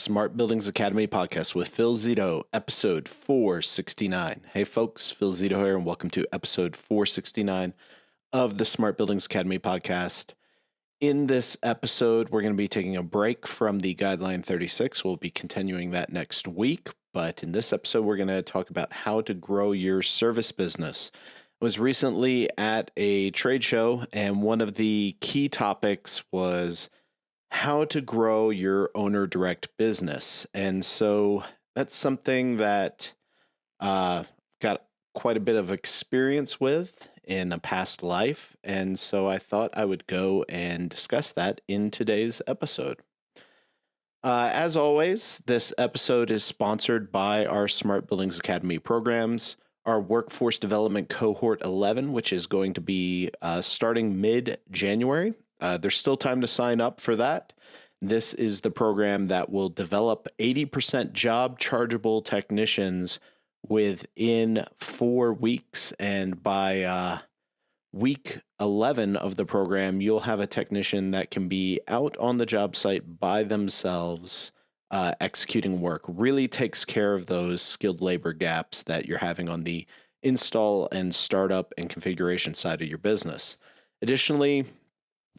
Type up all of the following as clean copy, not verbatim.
Smart Buildings Academy podcast with Phil Zito, episode 469. Hey folks, Phil Zito here, and welcome to episode 469 of the Smart Buildings Academy podcast. In this episode, we're going to be taking a break from the Guideline 36. We'll be continuing that next week, but in this episode, we're going to talk about how to grow your service business. I was recently at a trade show, and one of the key topics was how to grow your owner direct business. And so that's something that got quite a bit of experience with in a past life. And so I thought I would go and discuss that in today's episode. As always, this episode is sponsored by our Smart Buildings Academy programs, our Workforce Development Cohort 11, which is going to be starting mid-January. There's still time to sign up for that. This is the program that will develop 80% job chargeable technicians within 4 weeks. And by week 11 of the program, you'll have a technician that can be out on the job site by themselves, executing work. Really takes care of those skilled labor gaps that you're having on the install and startup and configuration side of your business. Additionally,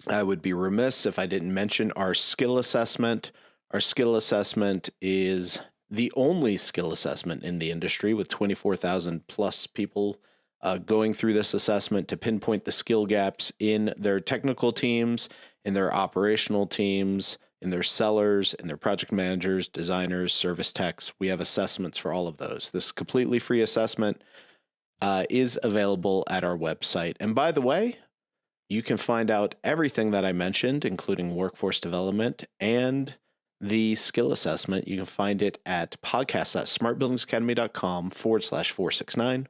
I would be remiss if I didn't mention our skill assessment. Our skill assessment is the only skill assessment in the industry, with 24,000 plus people going through this assessment to pinpoint the skill gaps in their technical teams, in their operational teams, in their sellers, in their project managers, designers, service techs. We have assessments for all of those. This completely free assessment is available at our website. And by the way, you can find out everything that I mentioned, including workforce development and the skill assessment. You can find it at podcast.smartbuildingsacademy.com/469.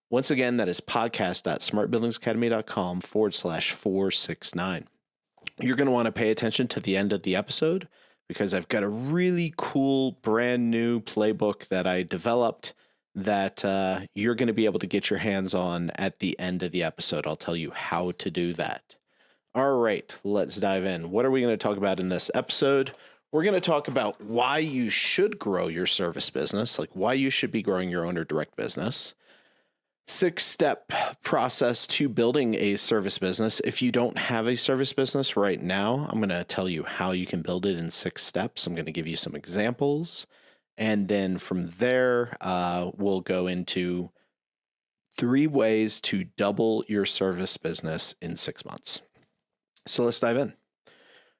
Once again, that is podcast.smartbuildingsacademy.com/469. You're going to want to pay attention to the end of the episode because I've got a really cool brand new playbook that I developed that you're going to be able to get your hands on at the end of the episode. I'll tell you how to do that. All right, let's dive in. What are we going to talk about in this episode? We're going to talk about why you should grow your service business, like why you should be growing your owner direct business. 6-step process to building a service business. If you don't have a service business right now, I'm going to tell you how you can build it in 6 steps. I'm going to give you some examples. And then from there, we'll go into 3 ways to double your service business in 6 months. So let's dive in.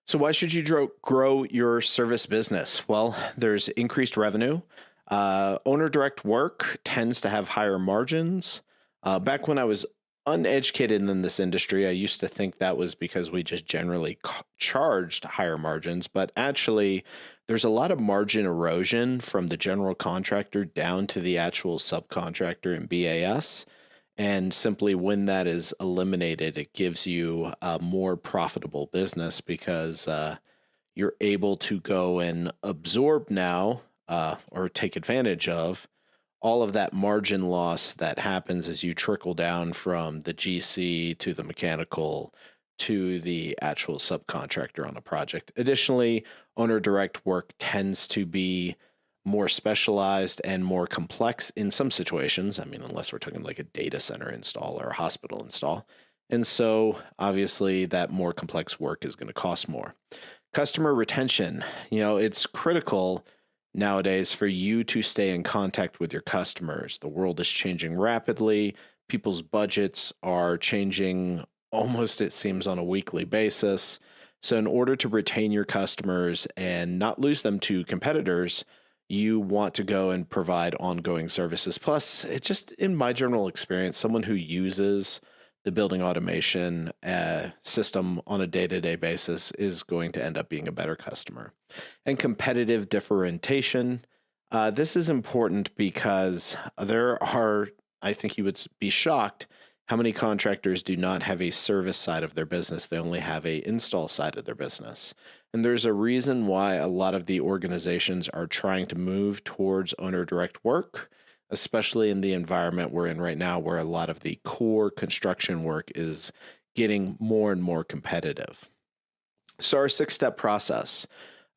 So why should you grow your service business? Well, there's increased revenue. Owner direct work tends to have higher margins. Back when I was uneducated in this industry, I used to think that was because we just generally charged higher margins, but actually there's a lot of margin erosion from the general contractor down to the actual subcontractor in BAS. And simply when that is eliminated, it gives you a more profitable business because you're able to go and absorb now or take advantage of all of that margin loss that happens as you trickle down from the GC to the mechanical to the actual subcontractor on a project. Additionally, owner direct work tends to be more specialized and more complex in some situations. I mean, unless we're talking like a data center install or a hospital install. And so obviously that more complex work is going to cost more. Customer retention, it's critical nowadays for you to stay in contact with your customers. The world is changing rapidly. People's budgets are changing almost, it seems, on a weekly basis. So in order to retain your customers and not lose them to competitors, you want to go and provide ongoing services. Plus, it just, in my general experience, someone who uses the building automation system on a day-to-day basis is going to end up being a better customer. And competitive differentiation. This is important because there are, I think you would be shocked how many contractors do not have a service side of their business. They only have a install side of their business. And there's a reason why a lot of the organizations are trying to move towards owner direct work, especially in the environment we're in right now, where a lot of the core construction work is getting more and more competitive. So our 6-step process.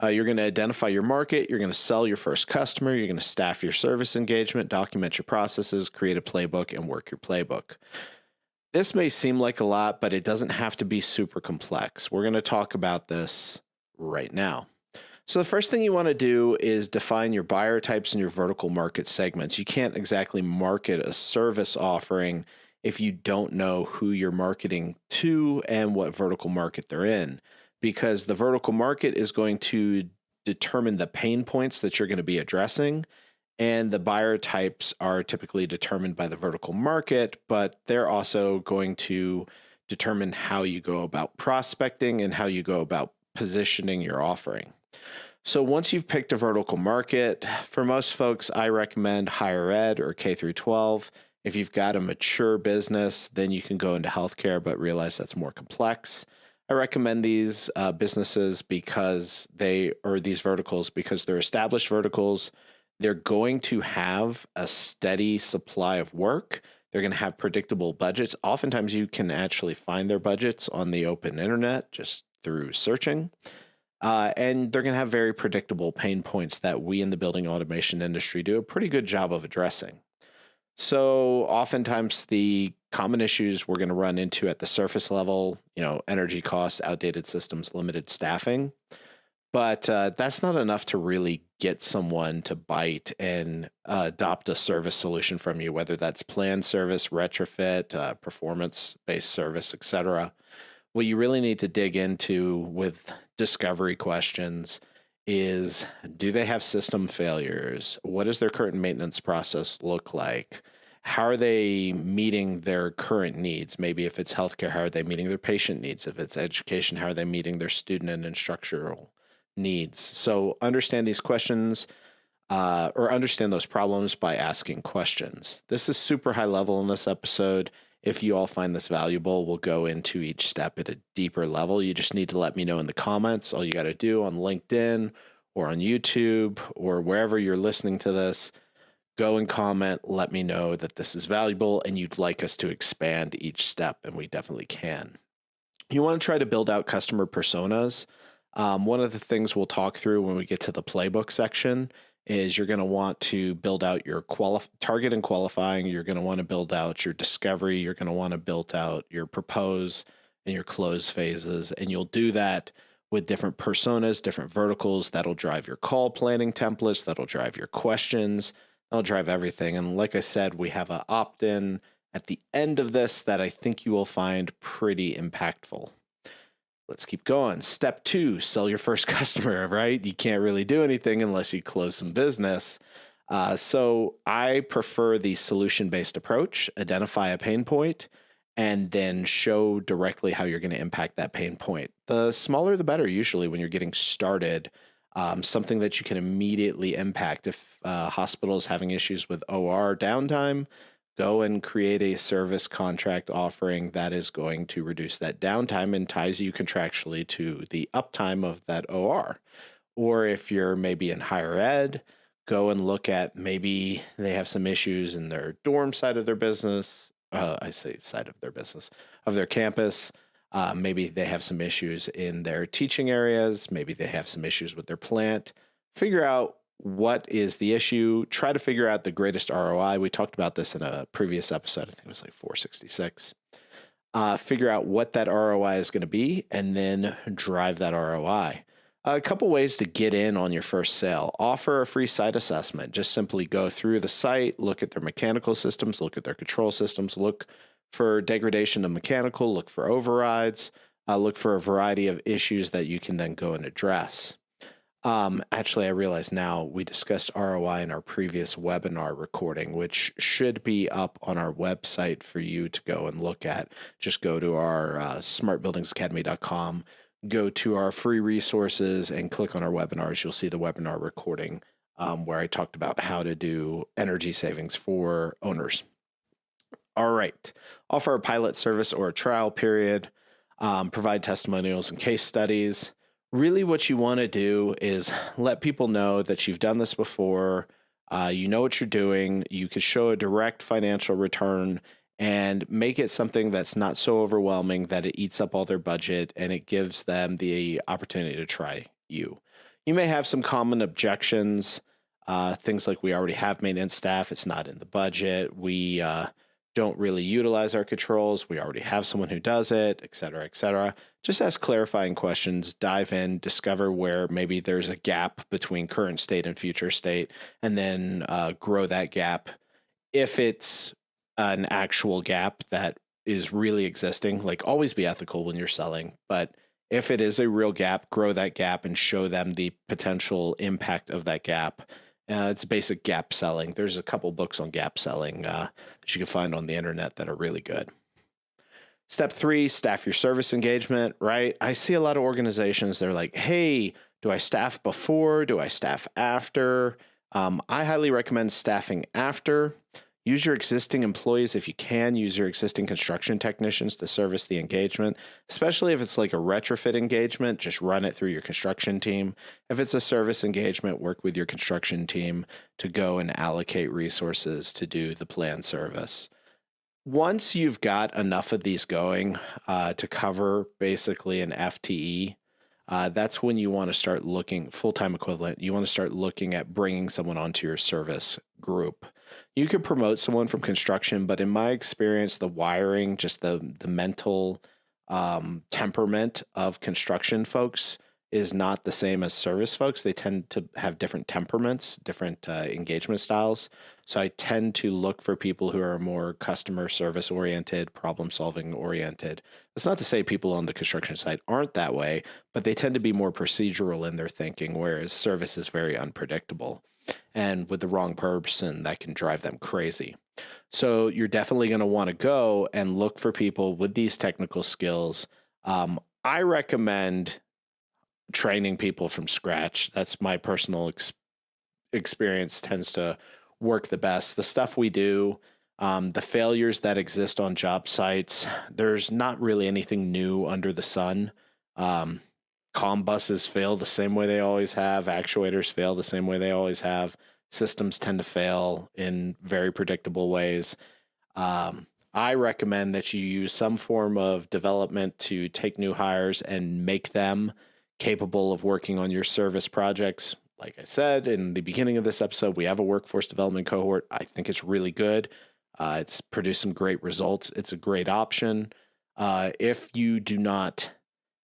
You're going to identify your market. You're going to sell your first customer. You're going to staff your service engagement, document your processes, create a playbook, and work your playbook. This may seem like a lot, but it doesn't have to be super complex. We're going to talk about this right now. So the first thing you want to do is define your buyer types and your vertical market segments. You can't exactly market a service offering if you don't know who you're marketing to and what vertical market they're in, because the vertical market is going to determine the pain points that you're going to be addressing. And the buyer types are typically determined by the vertical market, but they're also going to determine how you go about prospecting and how you go about positioning your offering. So once you've picked a vertical market, for most folks, I recommend higher ed or K through 12. If you've got a mature business, then you can go into healthcare, but realize that's more complex. I recommend these businesses because these verticals because they're established verticals. They're going to have a steady supply of work. They're going to have predictable budgets. Oftentimes you can actually find their budgets on the open internet just through searching. And they're going to have very predictable pain points that we in the building automation industry do a pretty good job of addressing. So oftentimes the common issues we're going to run into at the surface level, energy costs, outdated systems, limited staffing. But that's not enough to really get someone to bite and adopt a service solution from you, whether that's planned service, retrofit, performance-based service, etc. What you really need to dig into with discovery questions is, do they have system failures? What does their current maintenance process look like? How are they meeting their current needs? Maybe if it's healthcare, how are they meeting their patient needs? If it's education, how are they meeting their student and instructional needs? So understand these questions or understand those problems by asking questions. This is super high level in this episode. If you all find this valuable, we'll go into each step at a deeper level. You just need to let me know in the comments. All you got to do on LinkedIn or on YouTube or wherever you're listening to this, go and comment, let me know that this is valuable and you'd like us to expand each step, and we definitely can. You want to try to build out customer personas. One of the things we'll talk through when we get to the playbook section is you're going to want to build out your target and qualifying. You're going to want to build out your discovery. You're going to want to build out your propose and your close phases. And you'll do that with different personas, different verticals. That'll drive your call planning templates. That'll drive your questions. That'll drive everything. And like I said, we have an opt-in at the end of this that I think you will find pretty impactful. Let's keep going. Step 2, sell your first customer, right? You can't really do anything unless you close some business. So I prefer the solution-based approach, identify a pain point, and then show directly how you're going to impact that pain point. The smaller, the better, usually when you're getting started. Something that you can immediately impact. If a hospital is having issues with OR downtime, go and create a service contract offering that is going to reduce that downtime and ties you contractually to the uptime of that OR. Or if you're maybe in higher ed, go and look at maybe they have some issues in their dorm side of their business. I say side of their business, of their campus. Maybe they have some issues in their teaching areas. Maybe they have some issues with their plant. Figure out what is the issue. Try to figure out the greatest ROI. We talked about this in a previous episode. I think it was like 466. Figure out what that ROI is going to be and then drive that ROI. A couple ways to get in on your first sale. Offer a free site assessment. Just simply go through the site, look at their mechanical systems, look at their control systems, look for degradation of mechanical, look for overrides, look for a variety of issues that you can then go and address. Actually, I realize now we discussed ROI in our previous webinar recording, which should be up on our website for you to go and look at. Just go to our smartbuildingsacademy.com, go to our free resources and click on our webinars. You'll see the webinar recording where I talked about how to do energy savings for owners. All right. Offer a pilot service or a trial period. Provide testimonials and case studies. Really what you want to do is let people know that you've done this before. You know what you're doing. You could show a direct financial return and make it something that's not so overwhelming that it eats up all their budget and it gives them the opportunity to try you. You may have some common objections, things like we already have maintenance staff, it's not in the budget, we don't really utilize our controls, we already have someone who does it, et cetera, et cetera. Just ask clarifying questions, dive in, discover where maybe there's a gap between current state and future state, and then grow that gap. If it's an actual gap that is really existing, like always be ethical when you're selling, but if it is a real gap, grow that gap and show them the potential impact of that gap. It's basic gap selling. There's a couple books on gap selling that you can find on the internet that are really good. Step 3, staff your service engagement, right? I see a lot of organizations, they're like, hey, do I staff before? Do I staff after? I highly recommend staffing after. Use your existing employees if you can. Use your existing construction technicians to service the engagement, especially if it's like a retrofit engagement. Just run it through your construction team. If it's a service engagement, work with your construction team to go and allocate resources to do the planned service. Once you've got enough of these going to cover basically an FTE, that's when you want to start looking, full-time equivalent, you want to start looking at bringing someone onto your service group. You could promote someone from construction, but in my experience, the wiring, just the mental temperament of construction folks is not the same as service folks. They tend to have different temperaments, different engagement styles. So I tend to look for people who are more customer service oriented, problem solving oriented. That's not to say people on the construction site aren't that way, but they tend to be more procedural in their thinking, whereas service is very unpredictable. And with the wrong person, that can drive them crazy. So you're definitely going to want to go and look for people with these technical skills. I recommend training people from scratch. That's my personal experience, tends to work the best. The stuff we do, the failures that exist on job sites, there's not really anything new under the sun. Comm buses fail the same way they always have. Actuators fail the same way they always have. Systems tend to fail in very predictable ways. I recommend that you use some form of development to take new hires and make them capable of working on your service projects. Like I said in the beginning of this episode, we have a workforce development cohort. I think it's really good. It's produced some great results. It's a great option. If you do not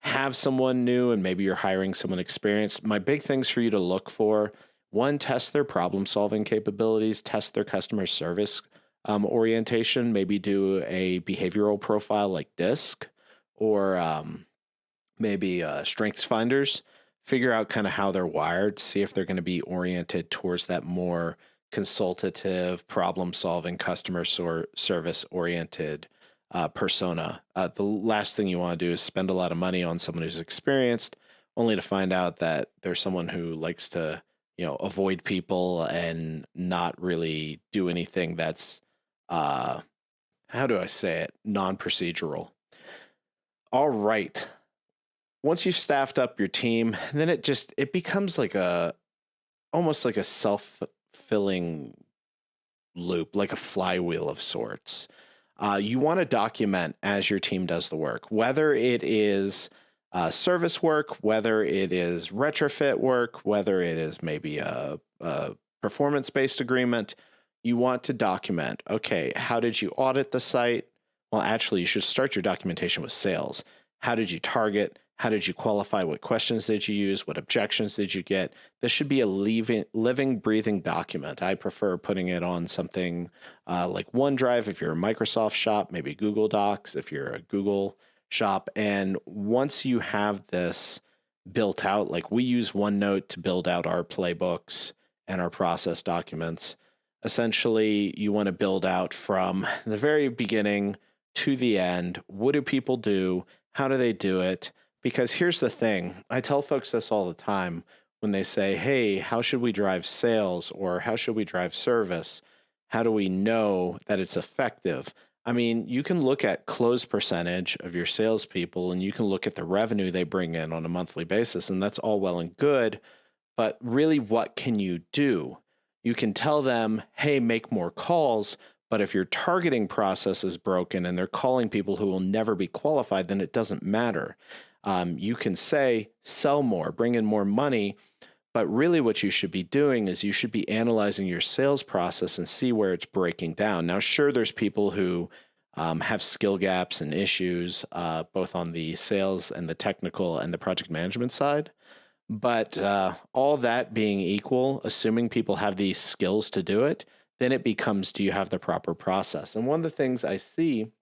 have someone new and maybe you're hiring someone experienced, my big things for you to look for: 1, test their problem solving capabilities, test their customer service orientation, maybe do a behavioral profile like DISC or maybe Strengths Finders. Figure out kind of how they're wired, see if they're going to be oriented towards that more consultative, problem solving, customer service oriented persona. The last thing you want to do is spend a lot of money on someone who's experienced, only to find out that there's someone who likes to, avoid people and not really do anything that's, how do I say it, non-procedural. All right. Once you've staffed up your team, then it becomes like almost like a self-fulfilling loop, like a flywheel of sorts. You want to document as your team does the work, whether it is service work, whether it is retrofit work, whether it is maybe a performance-based agreement. You want to document, okay, how did you audit the site? Well, actually, you should start your documentation with sales. How did you target? How did you qualify? What questions did you use? What objections did you get? This should be a living, breathing document. I prefer putting it on something like OneDrive if you're a Microsoft shop, maybe Google Docs if you're a Google shop. And once you have this built out, like we use OneNote to build out our playbooks and our process documents. Essentially, you want to build out from the very beginning to the end. What do people do? How do they do it? Because here's the thing, I tell folks this all the time when they say, hey, how should we drive sales or how should we drive service? How do we know that it's effective? I mean, you can look at close percentage of your salespeople and you can look at the revenue they bring in on a monthly basis, and that's all well and good. But really, what can you do? You can tell them, hey, make more calls. But if your targeting process is broken and they're calling people who will never be qualified, then it doesn't matter. You can say, sell more, bring in more money, But really what you should be doing is you should be analyzing your sales process and see where it's breaking down. Now, sure, there's people who have skill gaps and issues, both on the sales and the technical and the project management side. But all that being equal, assuming people have these skills to do it, then it becomes, do you have the proper process? And one of the things I see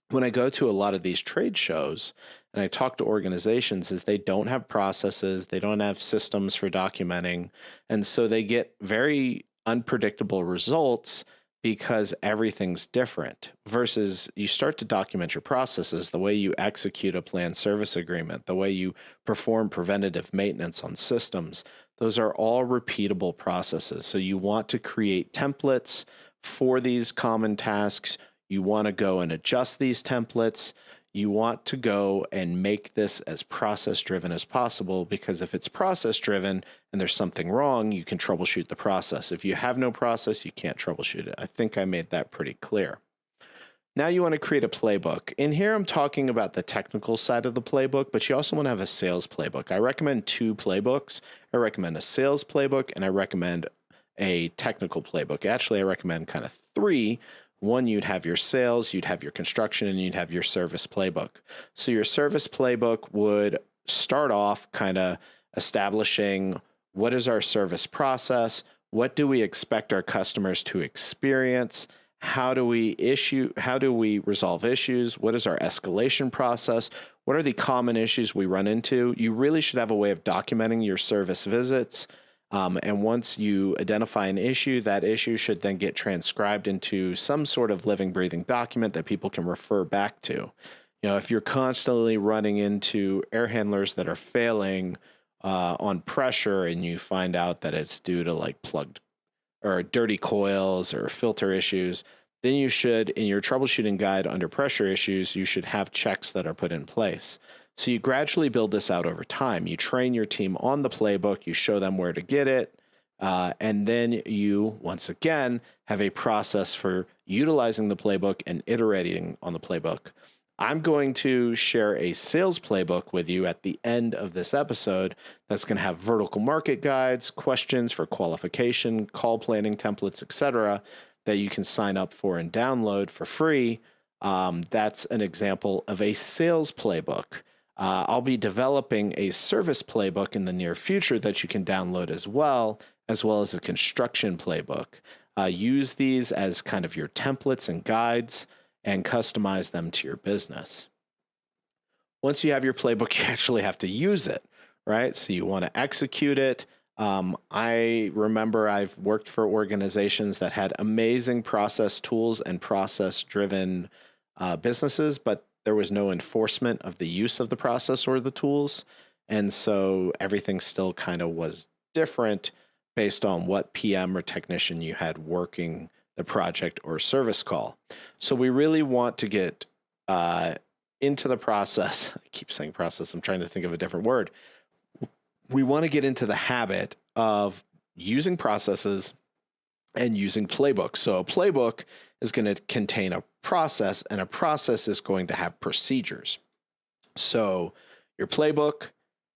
when I go to a lot of these trade shows and I talk to organizations is they don't have processes, they don't have systems for documenting. And so they get very unpredictable results because everything's different versus you start to document your processes, the way you execute a planned service agreement, the way you perform preventative maintenance on systems. Those are all repeatable processes. So you want to create templates for these common tasks. You want to go and adjust these templates. You want to go and make this as process-driven as possible, because if it's process-driven and there's something wrong, you can troubleshoot the process. If you have no process, you can't troubleshoot it. I think I made that pretty clear. Now you want to create a playbook. In here, I'm talking about the technical side of the playbook, but you also want to have a sales playbook. I recommend 2 playbooks. I recommend a sales playbook, and I recommend a technical playbook. Actually, I recommend kind of 3. One, you'd have your sales, you'd have your construction, and you'd have your service playbook. So your service playbook would start off kind of establishing what is our service process, what do we expect our customers to experience, how do we resolve issues, what is our escalation process, what are the common issues we run into. You really should have a way of documenting your service visits. And once you identify an issue, that issue should then get transcribed into some sort of living, breathing document that people can refer back to. You know, if you're constantly running into air handlers that are failing on pressure and you find out that it's due to like plugged or dirty coils or filter issues, then you should, in your troubleshooting guide under pressure issues, you should have checks that are put in place. So you gradually build this out over time. You train your team on the playbook, you show them where to get it, and then you, once again, have a process for utilizing the playbook and iterating on the playbook. I'm going to share a sales playbook with you at the end of this episode that's going to have vertical market guides, questions for qualification, call planning templates, etc., that you can sign up for and download for free. That's an example of a sales playbook. I'll be developing a service playbook in the near future that you can download as well as a construction playbook. Use these as kind of your templates and guides and customize them to your business. Once you have your playbook, you actually have to use it, right? So you want to execute it. I remember I've worked for organizations that had amazing process tools and process-driven businesses, but there was no enforcement of the use of the process or the tools. And so everything still kind of was different based on what PM or technician you had working the project or service call. So we really want to get into the process. I keep saying process. I'm trying to think of a different word. We want to get into the habit of using processes and using playbooks. So a playbook is going to contain a process, and a process is going to have procedures. So your playbook,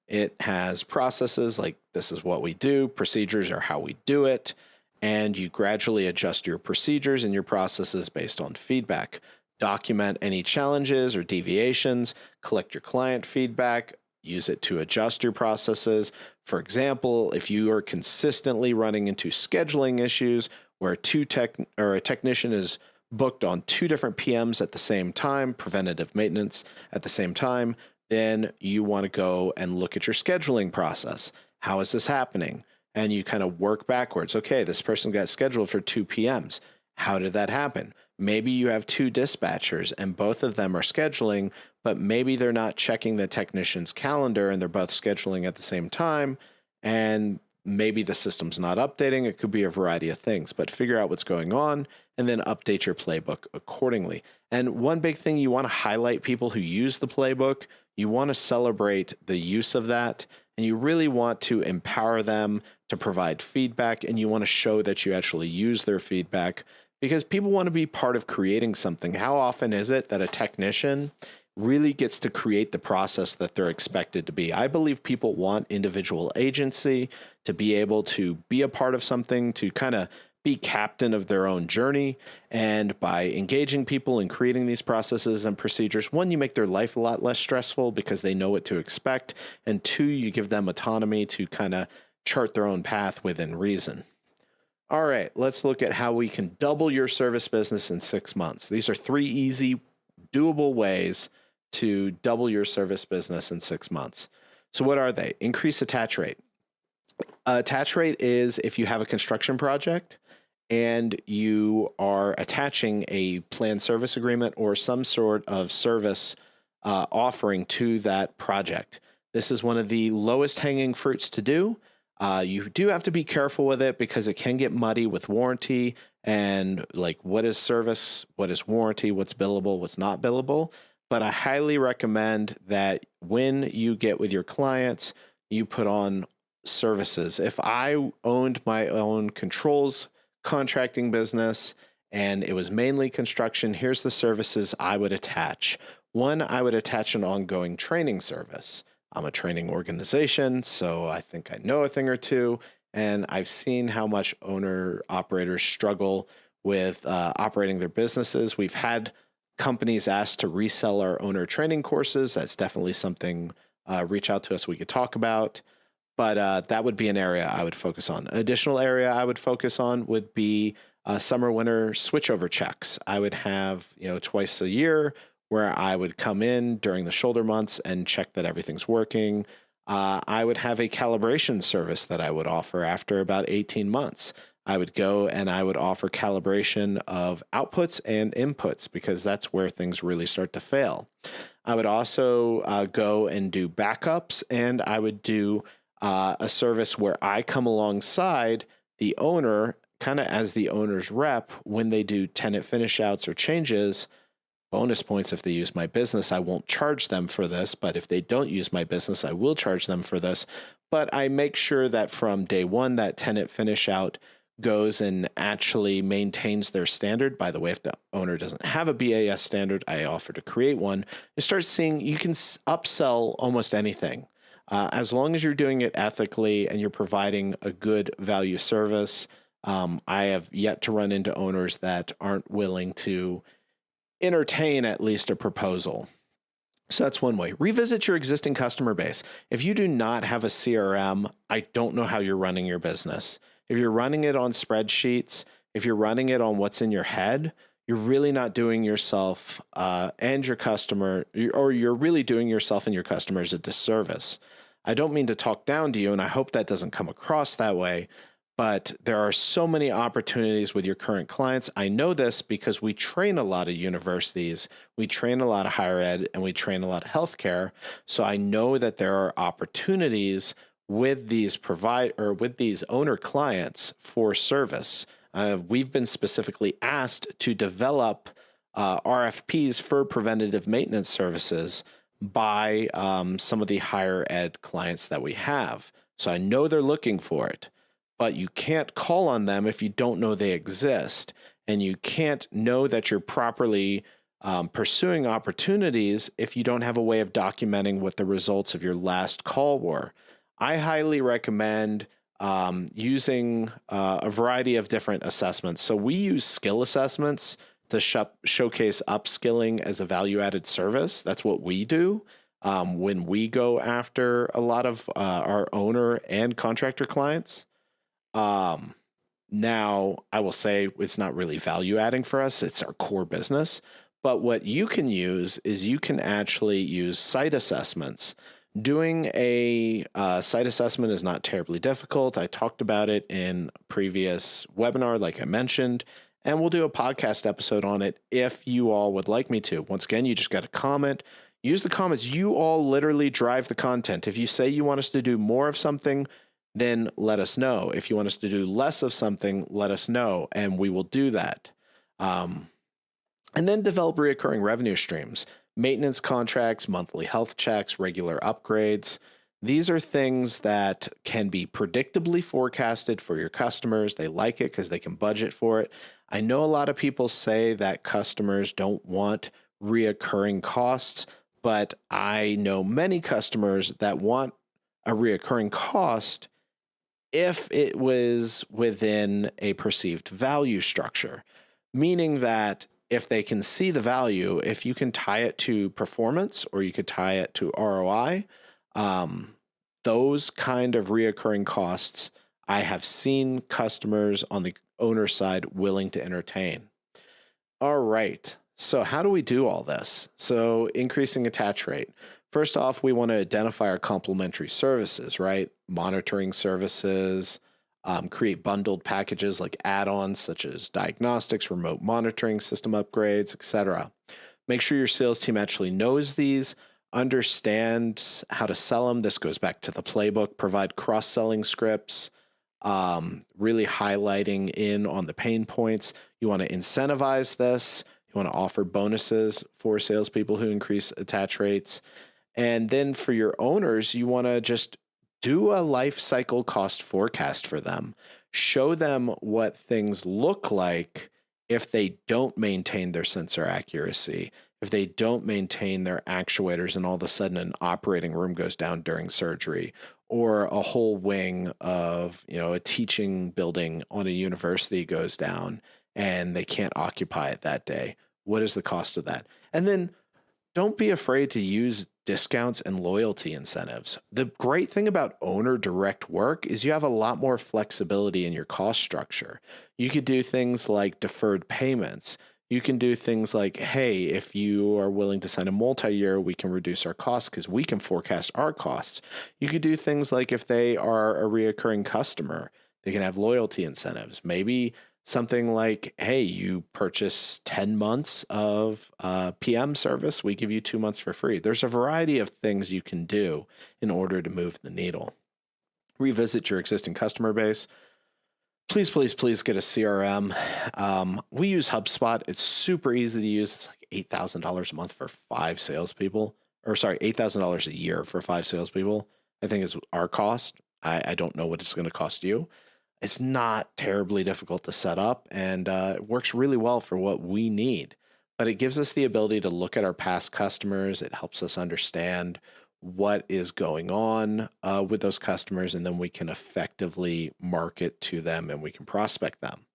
it has processes like this is what we do, procedures are how we do it, and you gradually adjust your procedures and your processes based on feedback. Document any challenges or deviations, collect your client feedback, use it to adjust your processes. For example, if you are consistently running into scheduling issues where a technician is booked on 2 different PMs at the same time, preventative maintenance at the same time, then you want to go and look at your scheduling process. How is this happening? And you kind of work backwards. Okay, this person got scheduled for 2 PMs. How did that happen? Maybe you have 2 dispatchers and both of them are scheduling, but maybe they're not checking the technician's calendar and they're both scheduling at the same time. And maybe the system's not updating. It could be a variety of things, but figure out what's going on and then update your playbook accordingly. And one big thing, you want to highlight people who use the playbook. You want to celebrate the use of that, and you really want to empower them to provide feedback, and you want to show that you actually use their feedback because people want to be part of creating something. How often is it that a technician really gets to create the process that they're expected to be. I believe people want individual agency, to be able to be a part of something, to kind of be captain of their own journey. And by engaging people and creating these processes and procedures, one, you make their life a lot less stressful because they know what to expect. And two, you give them autonomy to kind of chart their own path within reason. All right, let's look at how we can double your service business in 6 months. These are 3 easy, doable ways to double your service business in 6 months. So what are they? Increase attach rate. Attach rate is if you have a construction project and you are attaching a planned service agreement or some sort of service offering to that project. This is one of the lowest hanging fruits to do. You do have to be careful with it because it can get muddy with warranty and like what is service, what is warranty, what's billable, what's not billable. But I highly recommend that when you get with your clients, you put on services. If I owned my own controls contracting business and it was mainly construction, here's the services I would attach. One, I would attach an ongoing training service. I'm a training organization, so I think I know a thing or two, and I've seen how much owner-operators struggle with operating their businesses. We've had companies asked to resell our owner training courses. That's definitely something, reach out to us, we could talk about. But that would be an area I would focus on. An additional area I would focus on would be summer-winter switchover checks. I would have, twice a year where I would come in during the shoulder months and check that everything's working. I would have a calibration service that I would offer after about 18 months. I would go and I would offer calibration of outputs and inputs because that's where things really start to fail. I would also go and do backups, and I would do a service where I come alongside the owner kind of as the owner's rep when they do tenant finish outs or changes. Bonus points if they use my business. I won't charge them for this, but if they don't use my business, I will charge them for this. But I make sure that from day one, that tenant finish out goes and actually maintains their standard. By the way, if the owner doesn't have a BAS standard, I offer to create one. You start seeing you can upsell almost anything. As long as you're doing it ethically and you're providing a good value service. I have yet to run into owners that aren't willing to entertain at least a proposal. So that's one way. Revisit your existing customer base. If you do not have a CRM, I don't know how you're running your business. If you're running it on spreadsheets, if you're running it on what's in your head, you're really not doing yourself and your customer, or you're really doing yourself and your customers a disservice. I don't mean to talk down to you, and I hope that doesn't come across that way, but there are so many opportunities with your current clients. I know this because we train a lot of universities, we train a lot of higher ed, and we train a lot of healthcare. So I know that there are opportunities with these with these owner clients for service. We've been specifically asked to develop RFPs for preventative maintenance services by some of the higher ed clients that we have. So I know they're looking for it. But you can't call on them if you don't know they exist, and you can't know that you're properly pursuing opportunities if you don't have a way of documenting what the results of your last call were. I highly recommend using a variety of different assessments. So we use skill assessments to showcase upskilling as a value-added service. That's what we do when we go after a lot of our owner and contractor clients. Now I will say it's not really value adding for us. It's our core business. But what you can use is you can actually use site assessments. Doing a site assessment is not terribly difficult. I talked about it in a previous webinar, like I mentioned, and we'll do a podcast episode on it if you all would like me to. Once again, you just got to comment. Use the comments. You all literally drive the content. If you say you want us to do more of something, then let us know. If you want us to do less of something, let us know, and we will do that. And then develop recurring revenue streams, maintenance contracts, monthly health checks, regular upgrades. These are things that can be predictably forecasted for your customers. They like it because they can budget for it. I know a lot of people say that customers don't want reoccurring costs, but I know many customers that want a reoccurring cost if it was within a perceived value structure, meaning that if they can see the value, if you can tie it to performance or you could tie it to ROI, those kind of reoccurring costs, I have seen customers on the owner side willing to entertain. All right. So how do we do all this? So increasing attach rate. First off, we want to identify our complementary services, right? Monitoring services, create bundled packages like add-ons such as diagnostics, remote monitoring, system upgrades, etc. Make sure your sales team actually knows these, understands how to sell them. This goes back to the playbook. Provide cross-selling scripts, really highlighting in on the pain points. You want to incentivize this. You want to offer bonuses for salespeople who increase attach rates. And then for your owners, you want to just do a life cycle cost forecast for them. Show them what things look like if they don't maintain their sensor accuracy, if they don't maintain their actuators and all of a sudden an operating room goes down during surgery, or a whole wing of, a teaching building on a university goes down and they can't occupy it that day. What is the cost of that? And then don't be afraid to use discounts and loyalty incentives. The great thing about owner direct work is you have a lot more flexibility in your cost structure. You could do things like deferred payments. You can do things like, hey, if you are willing to sign a multi-year, we can reduce our costs because we can forecast our costs. You could do things like if they are a reoccurring customer, they can have loyalty incentives. Maybe something like, hey, you purchase 10 months of PM service, we give you 2 months for free. There's a variety of things you can do in order to move the needle. Revisit your existing customer base. Please, please, please get a CRM. We use HubSpot. It's super easy to use. It's like $8,000 a month for 5 salespeople, or sorry, $8,000 a year for 5 salespeople. I think is our cost. I don't know what it's going to cost you. It's not terribly difficult to set up, and it works really well for what we need. But it gives us the ability to look at our past customers. It helps us understand what is going on with those customers, and then we can effectively market to them and we can prospect them.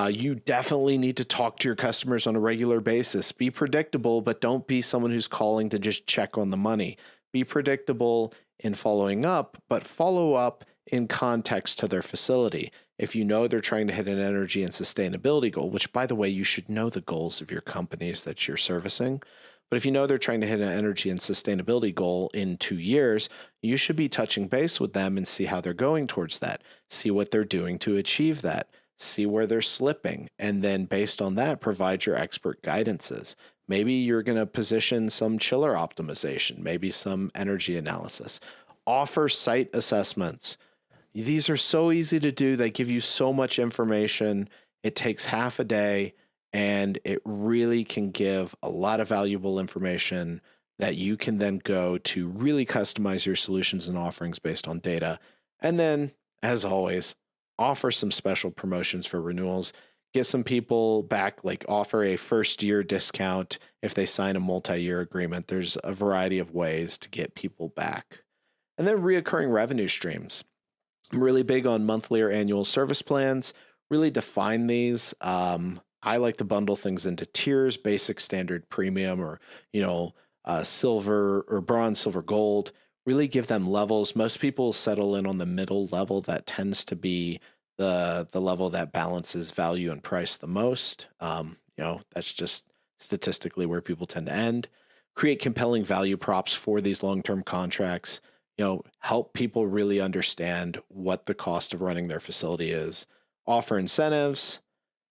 You definitely need to talk to your customers on a regular basis. Be predictable, but don't be someone who's calling to just check on the money. Be predictable in following up, but follow up in context to their facility. If you know they're trying to hit an energy and sustainability goal, which by the way, you should know the goals of your companies that you're servicing. But if you know they're trying to hit an energy and sustainability goal in 2 years, you should be touching base with them and see how they're going towards that. See what they're doing to achieve that. See where they're slipping. And then based on that, provide your expert guidances. Maybe you're going to position some chiller optimization, maybe some energy analysis. Offer site assessments. These are so easy to do. They give you so much information. It takes half a day, and it really can give a lot of valuable information that you can then go to really customize your solutions and offerings based on data. And then, as always, offer some special promotions for renewals. Get some people back, like offer a first-year discount if they sign a multi-year agreement. There's a variety of ways to get people back. And then reoccurring revenue streams. I'm really big on monthly or annual service plans. Really define these. I like to bundle things into tiers: basic, standard, premium, or silver or bronze, silver, gold. Really give them levels. Most people settle in on the middle level. That tends to be the level that balances value and price the most. That's just statistically where people tend to end. Create compelling value props for these long-term contracts. Help people really understand what the cost of running their facility is. Offer incentives,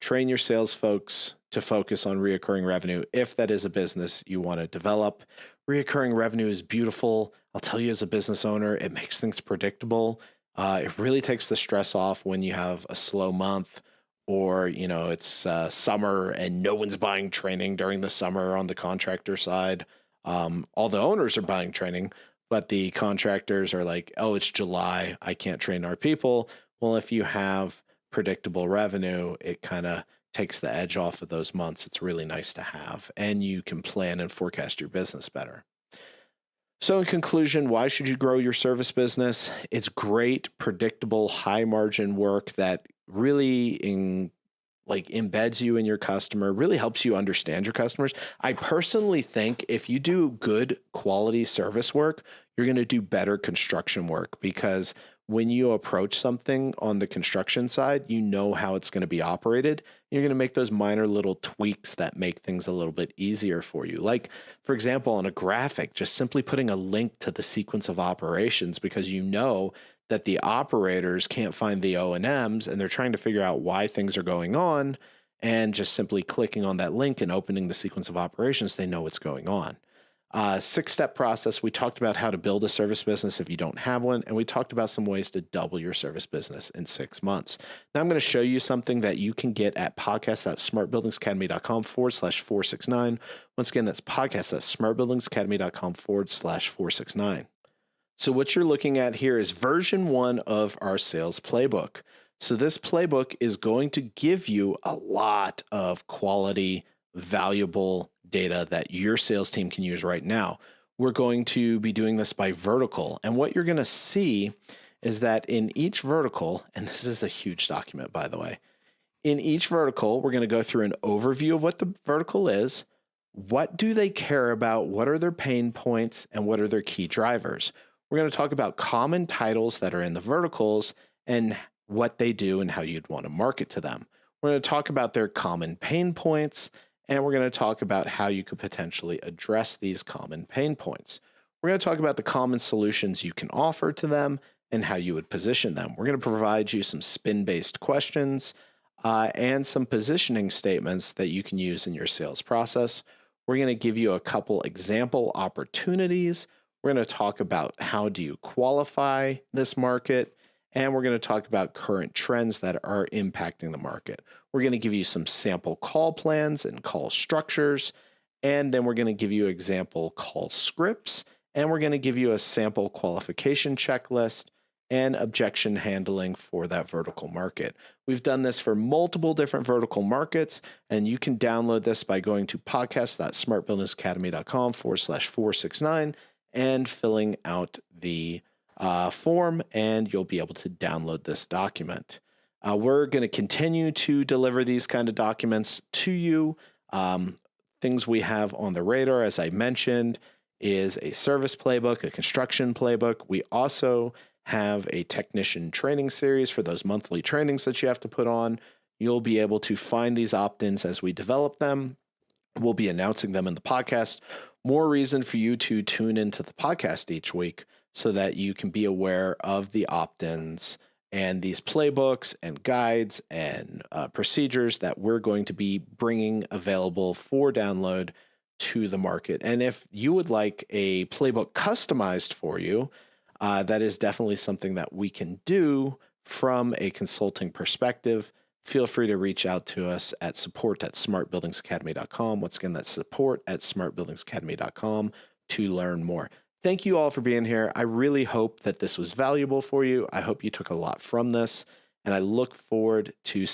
train your sales folks to focus on reoccurring revenue if that is a business you want to develop. Reoccurring revenue is beautiful. I'll tell you, as a business owner, it makes things predictable. It really takes the stress off when you have a slow month, or it's summer and no one's buying training during the summer on the contractor side. All the owners are buying training, but the contractors are like, oh, it's July, I can't train our people. Well, if you have predictable revenue, it kind of takes the edge off of those months. It's really nice to have, and you can plan and forecast your business better. So in conclusion, why should you grow your service business? It's great, predictable, high margin work that really embeds you in your customer, really helps you understand your customers. I personally think if you do good quality service work, you're going to do better construction work, because when you approach something on the construction side, you know how it's going to be operated. You're going to make those minor little tweaks that make things a little bit easier for you. Like, for example, on a graphic, just simply putting a link to the sequence of operations, because you know that the operators can't find the O&Ms and they're trying to figure out why things are going on, and just simply clicking on that link and opening the sequence of operations, they know what's going on. 6-step process. We talked about how to build a service business if you don't have one, and we talked about some ways to double your service business in 6 months. Now I'm going to show you something that you can get at podcast.smartbuildingsacademy.com/469. Once again, that's podcast.smartbuildingsacademy.com/469. So what you're looking at here is version 1 of our sales playbook. So this playbook is going to give you a lot of quality, valuable data that your sales team can use right now. We're going to be doing this by vertical. And what you're going to see is that in each vertical, and this is a huge document, by the way, in each vertical, we're going to go through an overview of what the vertical is, what do they care about, what are their pain points, and what are their key drivers. We're going to talk about common titles that are in the verticals and what they do and how you'd want to market to them. We're going to talk about their common pain points, and we're going to talk about how you could potentially address these common pain points. We're going to talk about the common solutions you can offer to them and how you would position them. We're going to provide you some spin-based questions and some positioning statements that you can use in your sales process. We're going to give you a couple example opportunities. We're going to talk about how do you qualify this market, and we're going to talk about current trends that are impacting the market. We're going to give you some sample call plans and call structures, and then we're going to give you example call scripts, and we're going to give you a sample qualification checklist and objection handling for that vertical market. We've done this for multiple different vertical markets, and you can download this by going to podcast.smartbuildingsacademy.com/469 and filling out the form, and you'll be able to download this document. We're going to continue to deliver these kind of documents to you. Things we have on the radar, as I mentioned, is a service playbook, a construction playbook. We also have a technician training series for those monthly trainings that you have to put on. You'll be able to find these opt-ins as we develop them. We'll be announcing them in the podcast. More reason for you to tune into the podcast each week so that you can be aware of the opt-ins and these playbooks and guides and procedures that we're going to be bringing available for download to the market. And if you would like a playbook customized for you, that is definitely something that we can do from a consulting perspective. Feel free to reach out to us at support@smartbuildingsacademy.com. Once again, that's support@smartbuildingsacademy.com to learn more. Thank you all for being here. I really hope that this was valuable for you. I hope you took a lot from this, and I look forward to